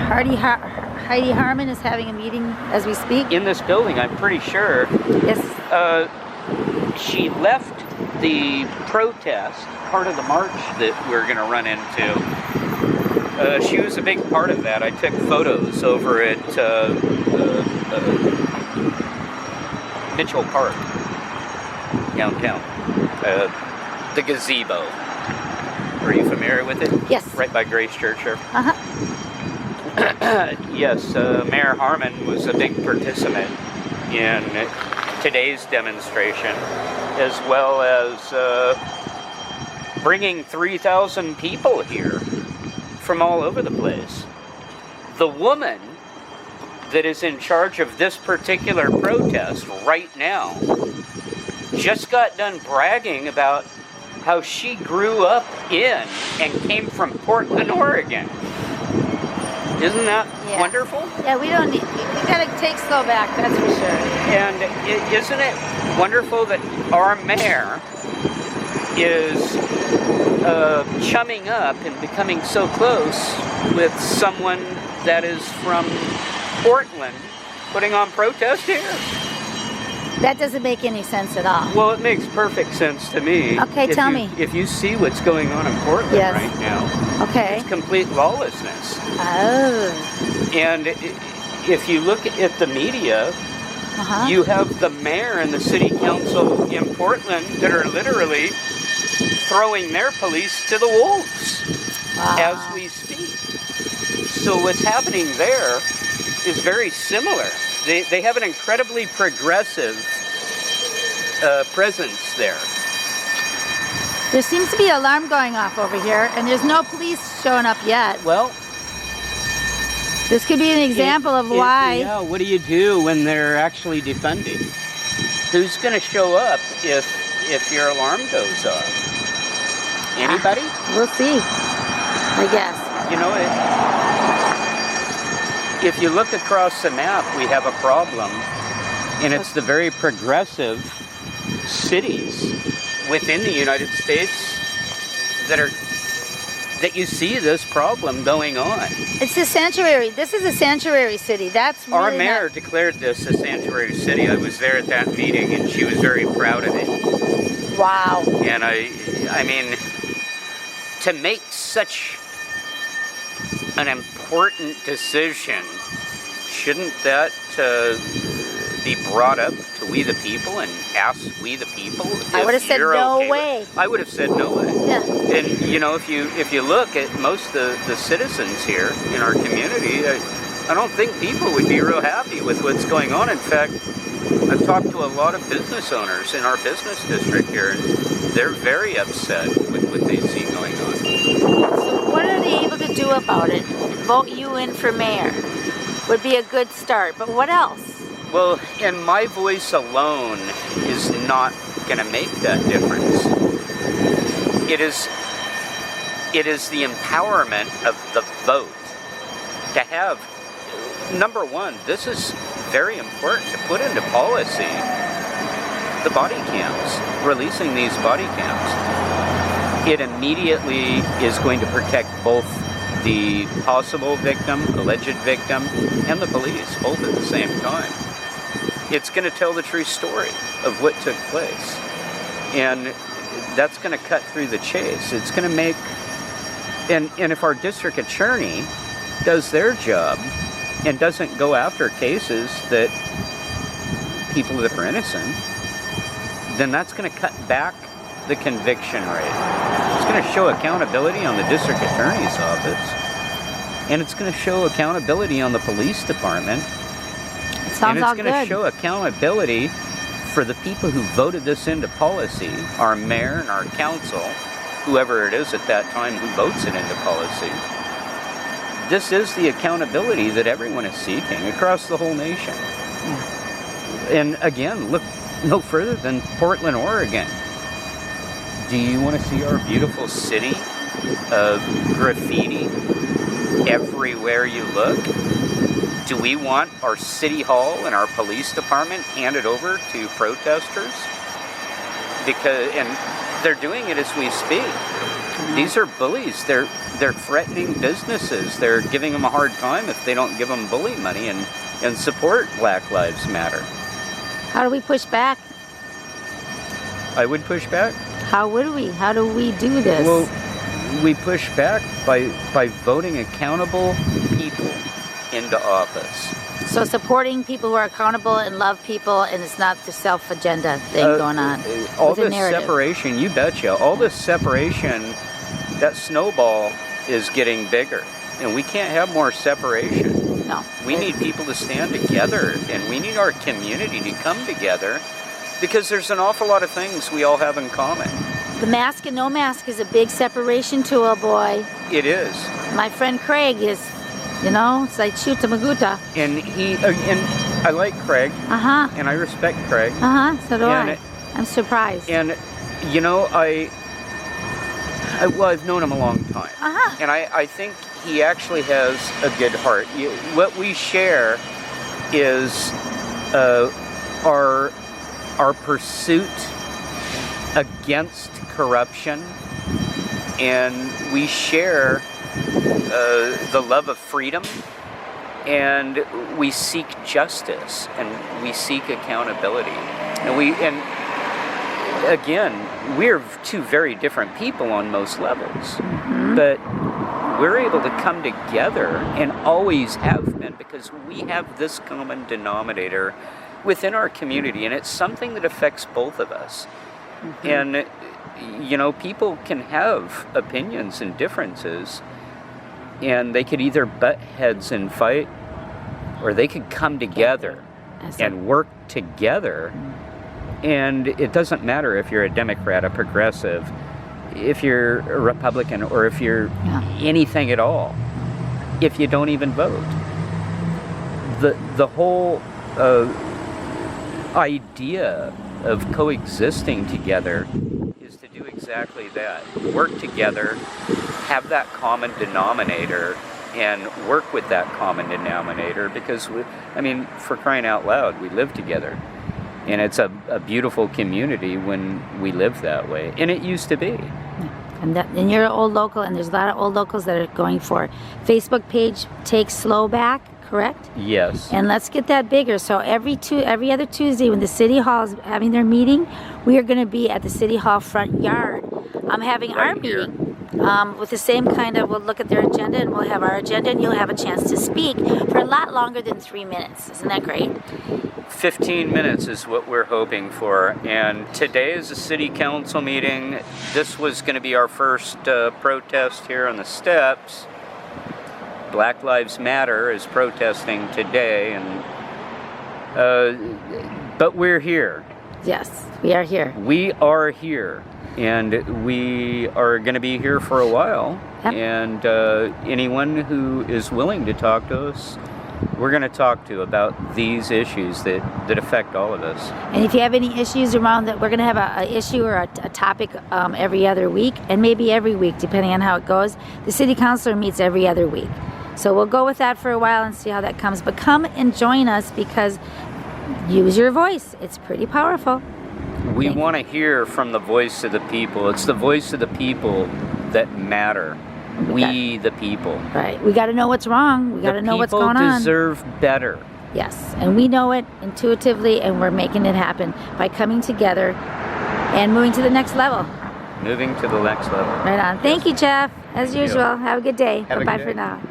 Heidi Harmon is having a meeting as we speak. In this building, I'm pretty sure. Yes. She left the protest, part of the march that we're going to run into. She was a big part of that. I took photos over at Mitchell Park, downtown. The gazebo. Are you familiar with it? Yes. Right by Grace Church here. Uh-huh. Yes, Mayor Harmon was a big participant in today's demonstration, as well as bringing 3,000 people here from all over the place. The woman that is in charge of this particular protest right now just got done bragging about how she grew up in and came from Portland, Oregon. Isn't that wonderful? Yeah, we gotta take slow back, that's for sure. And isn't it wonderful that our mayor is chumming up and becoming so close with someone that is from Portland putting on protest here? That doesn't make any sense at all. Well, it makes perfect sense to me. Okay, tell me. If you see what's going on in Portland right now, okay, it's complete lawlessness. Oh. And if you look at the media, you have the mayor and the city council in Portland that are literally throwing their police to the wolves as we speak. So what's happening there is very similar. They have an incredibly progressive presence there. There seems to be an alarm going off over here, and there's no police showing up yet. Well, this could be an example of why. Yeah, what do you do when they're actually defunding? Who's going to show up if your alarm goes off? Anybody? We'll see, I guess. You know, if you look across the map, we have a problem, and it's the very progressive cities within the United States that you see this problem going on. It's a sanctuary. This is a sanctuary city. That's really our mayor declared this a sanctuary city. I was there at that meeting, and she was very proud of it. Wow. And I mean, to make such an important decision, shouldn't that be brought up to we the people and ask we the people? I would have said no way. I would have said no way. Yeah. And you know, if you look at most of the citizens here in our community, I don't think people would be real happy with what's going on. In fact, I've talked to a lot of business owners in our business district here, and they're very upset with what they see going on. So what are they able to do about it? Vote you in for mayor would be a good start, but what else? Well, and my voice alone is not going to make that difference. It is the empowerment of the vote to have, number one, this is very important to put into policy, the body cams, releasing these body cams. It immediately is going to protect both the possible victim, alleged victim, and the police, both at the same time. It's going to tell the true story of what took place. And that's going to cut through the chase. It's going to make, and if our district attorney does their job and doesn't go after cases that people that are innocent, then that's going to cut back the conviction rate. It's going to show accountability on the district attorney's office, and it's going to show accountability on the police department. Sounds and it's going to show accountability for the people who voted this into policy, our mayor and our council, whoever it is at that time who votes it into policy. This is the accountability that everyone is seeking across the whole nation. And again, look no further than Portland, Oregon. Do you want to see our beautiful city of graffiti everywhere you look? Do we want our city hall and our police department handed over to protesters? And they're doing it as we speak. These are bullies. They're threatening businesses. They're giving them a hard time if they don't give them bully money and support Black Lives Matter. How do we push back? I would push back. How would we? How do we do this? Well, we push back by voting accountable people into office. So supporting people who are accountable and love people, and it's not the self-agenda thing going on. All this separation, you betcha. All this separation, that snowball is getting bigger. And we can't have more separation. No. We need people to stand together, and we need our community to come together, because there's an awful lot of things we all have in common. The mask and no mask is a big separation tool, boy. It is. My friend Craig is, you know, it's like shoot to Maguta. And and I like Craig. And I respect Craig. So do I. I'm surprised. And, you know, well, I've known him a long time. And I think he actually has a good heart. What we share is our pursuit against corruption, and we share the love of freedom, and we seek justice, and we seek accountability, and again, we're two very different people on most levels, but we're able to come together, and always have been, because we have this common denominator within our community, and it's something that affects both of us. And, you know, people can have opinions and differences, and they could either butt heads and fight, or they could come together and work together. And it doesn't matter if you're a Democrat, a progressive, if you're a Republican, or if you're anything at all, if you don't even vote. The whole idea of coexisting together is to do exactly that. Work together, have that common denominator, and work with that common denominator, because, for crying out loud, we live together. And it's a beautiful community when we live that way. And it used to be. And you're an old local, and there's a lot of old locals that are going for Facebook page, Take Slow Back, correct? Yes. And let's get that bigger. So every other Tuesday when the City Hall is having their meeting, we are going to be at the City Hall front yard. I'm having our meeting. With the same kind of, we'll look at their agenda, and we'll have our agenda, and you'll have a chance to speak for a lot longer than 3 minutes. Isn't that great? 15 minutes is what we're hoping for. And today is a city council meeting. This was going to be our first protest here on the steps. Black Lives Matter is protesting today, and but we're here. Yes, we are here. We are here. And we are going to be here for a while. Yep. And anyone who is willing to talk to us, we're going to talk to about these issues that affect all of us. And if you have any issues around that, we're going to have an issue or a topic every other week, and maybe every week, depending on how it goes. The city councilor meets every other week. So we'll go with that for a while and see how that comes. But come and join us, because use your voice. It's pretty powerful. We want to hear from the voice of the people. It's the voice of the people that matter. We the people. Right. We got to know what's wrong. We got to know what's going on. The people deserve better. Yes. And we know it intuitively, and we're making it happen by coming together and moving to the next level. Moving to the next level. Right on. Thank you, Jeff. As usual. Have a good day. Bye-bye for now.